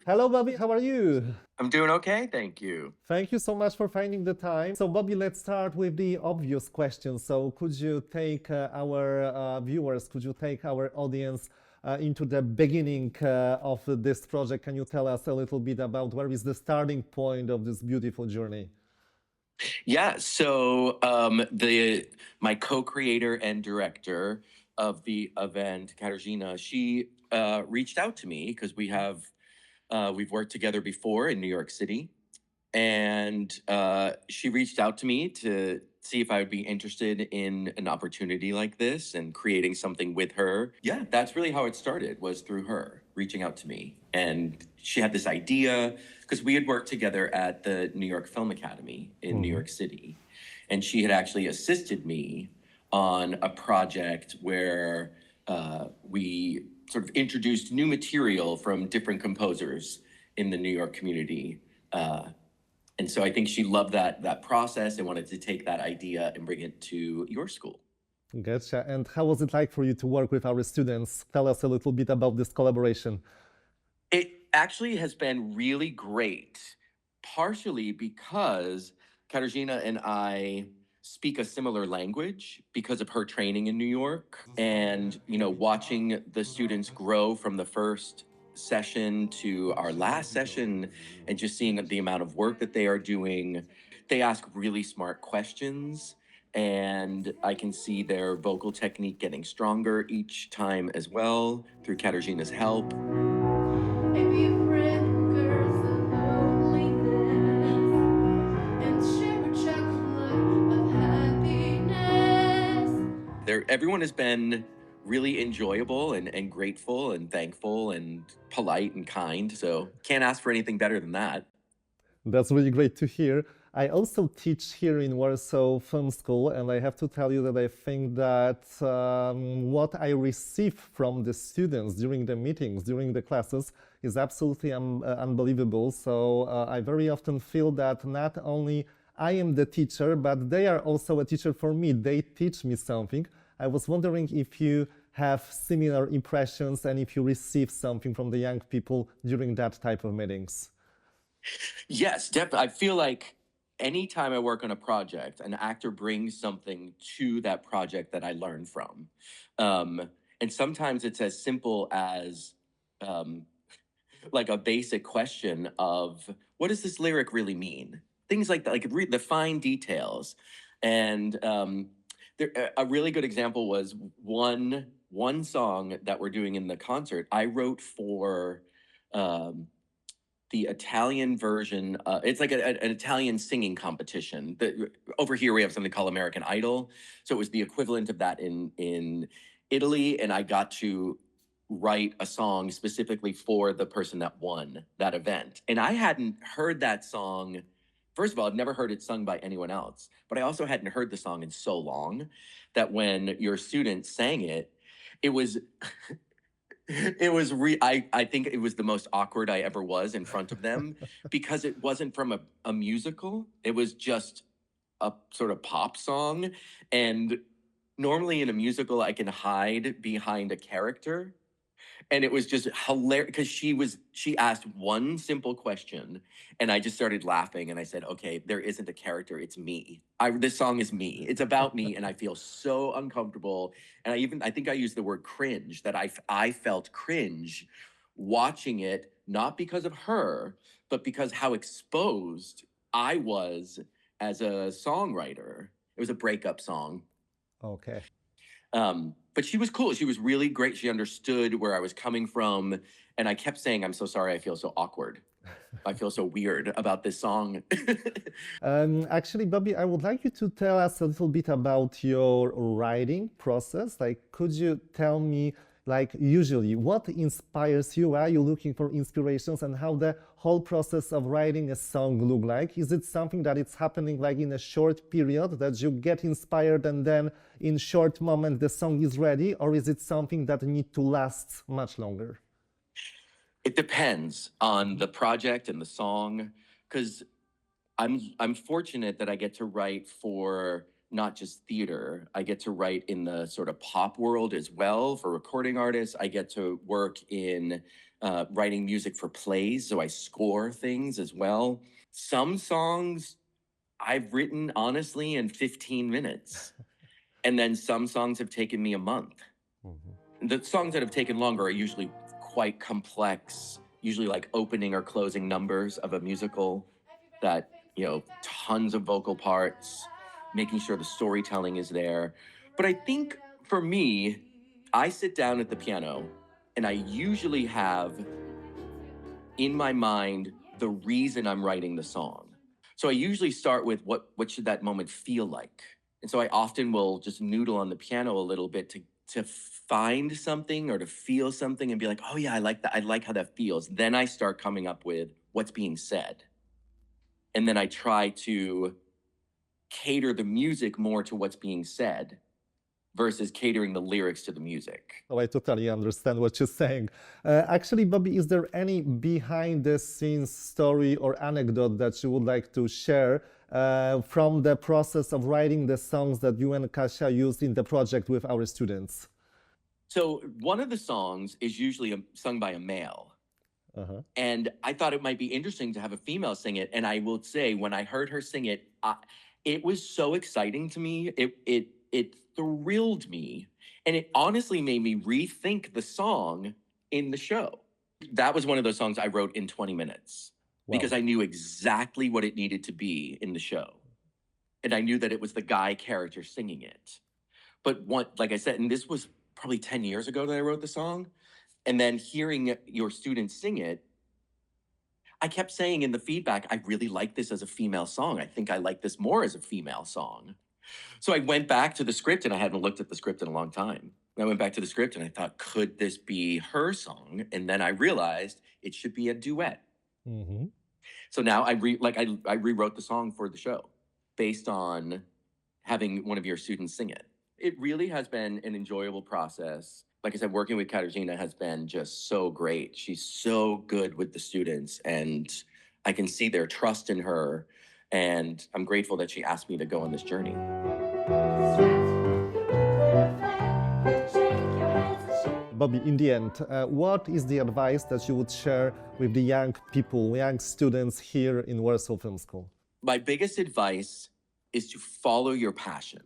Hello, Bobby. How are you? I'm doing okay, thank you. Thank you so much for finding the time. So, Bobby, let's start with the obvious question. So, could you take our viewers, could you take our audience into the beginning of this project? Can you tell us a little bit about where is the starting point of this beautiful journey? Yeah, so the my co-creator and director of the event, Katarzyna, she reached out to me because we've worked together before in New York City, and she reached out to me to see if I would be interested in an opportunity like this and creating something with her. Yeah, that's really how it started, was through her reaching out to me. And she had this idea because we had worked together at the New York Film Academy in New York City. And she had actually assisted me on a project where we sort of introduced new material from different composers in the New York community. And so I think she loved that process and wanted to take that idea and bring it to your school. Gotcha. And how was it like for you to work with our students? Tell us a little bit about this collaboration. It actually has been really great, partially because Katarzyna and I speak a similar language because of her training in New York. And, watching the students grow from the first session to our last session and just seeing the amount of work that they are doing, they ask really smart questions. And I can see their vocal technique getting stronger each time as well through Katarzyna's help. Maybe a friend curse of loneliness and share a chocolate of happiness. Everyone has been really enjoyable and grateful and thankful and polite and kind. So can't ask for anything better than that. That's really great to hear. I also teach here in Warsaw Film School, and I have to tell you that I think that what I receive from the students during the meetings, during the classes, is absolutely unbelievable. So I very often feel that not only I am the teacher, but they are also a teacher for me. They teach me something. I was wondering if you have similar impressions and if you receive something from the young people during that type of meetings. Yes, definitely. I feel like anytime I work on a project, an actor brings something to that project that I learn from. And sometimes it's as simple as like a basic question of what does this lyric really mean? Things like that, like the fine details. And a really good example was one song that we're doing in the concert. I wrote for the Italian version. It's like an Italian singing competition. Over here we have something called American Idol, so it was the equivalent of that in Italy, and I got to write a song specifically for the person that won that event. And I hadn't heard that song. First of all, I've never heard it sung by anyone else, but I also hadn't heard the song in so long that when your student sang it, it was I think it was the most awkward I ever was in front of them because it wasn't from a musical. It was just a sort of pop song. And normally in a musical, I can hide behind a character. And it was just hilarious because she asked one simple question and I just started laughing and I said, okay, there isn't a character, it's me. This song is me. It's about me and I feel so uncomfortable. And I think I used the word cringe, that I felt cringe watching it, not because of her, but because how exposed I was as a songwriter. It was a breakup song. Okay. But she was cool. She was really great. She understood where I was coming from. And I kept saying, I'm so sorry. I feel so awkward. I feel so weird about this song. Actually, Bobby, I would like you to tell us a little bit about your writing process. Like, could you tell me, like, usually what inspires you? Where are you looking for inspirations and how the whole process of writing a song look like? Is it something that it's happening like in a short period that you get inspired and then in short moment the song is ready? Or is it something that need to last much longer? It depends on the project and the song, because I'm fortunate that I get to write for not just theater. I get to write in the sort of pop world as well for recording artists. I get to work in writing music for plays, so I score things as well. Some songs I've written honestly in 15 minutes. And then some songs have taken me a month. The songs that have taken longer are usually quite complex, usually like opening or closing numbers of a musical that, tons of vocal parts, making sure the storytelling is there. But I think for me, I sit down at the piano and I usually have in my mind the reason I'm writing the song. So I usually start with what should that moment feel like? And so I often will just noodle on the piano a little bit to find something or to feel something and be like, oh yeah, I like that. I like how that feels. Then I start coming up with what's being said. And then I try to cater the music more to what's being said versus catering the lyrics to the music. Oh, I totally understand what you're saying. Actually, Bobby, is there any behind the scenes story or anecdote that you would like to share from the process of writing the songs that you and Kasia used in the project with our students? So one of the songs is usually sung by a male. And I thought it might be interesting to have a female sing it. And I will say, when I heard her sing it, it was so exciting to me. It thrilled me. And it honestly made me rethink the song in the show. That was one of those songs I wrote in 20 minutes because I knew exactly what it needed to be in the show. And I knew that it was the guy character singing it. But like I said, and this was probably 10 years ago that I wrote the song. And then hearing your students sing it, I kept saying in the feedback, I really like this as a female song. I think I like this more as a female song. So I went back to the script, and I hadn't looked at the script in a long time. And I went back to the script and I thought, could this be her song? And then I realized it should be a duet. So now I rewrote the song for the show based on having one of your students sing it. It really has been an enjoyable process. Like I said, working with Katarzyna has been just so great. She's so good with the students, and I can see their trust in her. And I'm grateful that she asked me to go on this journey. Bobby, in the end, what is the advice that you would share with the young people, young students here in Warsaw Film School? My biggest advice is to follow your passion.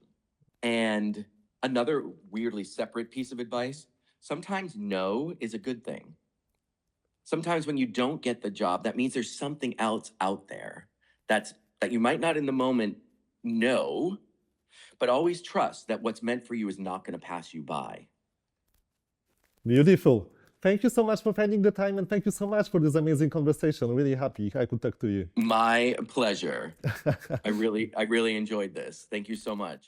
And another weirdly separate piece of advice, sometimes no is a good thing. Sometimes when you don't get the job, that means there's something else out there that you might not in the moment know, but always trust that what's meant for you is not going to pass you by. Beautiful. Thank you so much for finding the time, and thank you so much for this amazing conversation. Really happy I could talk to you. My pleasure. I really enjoyed this. Thank you so much.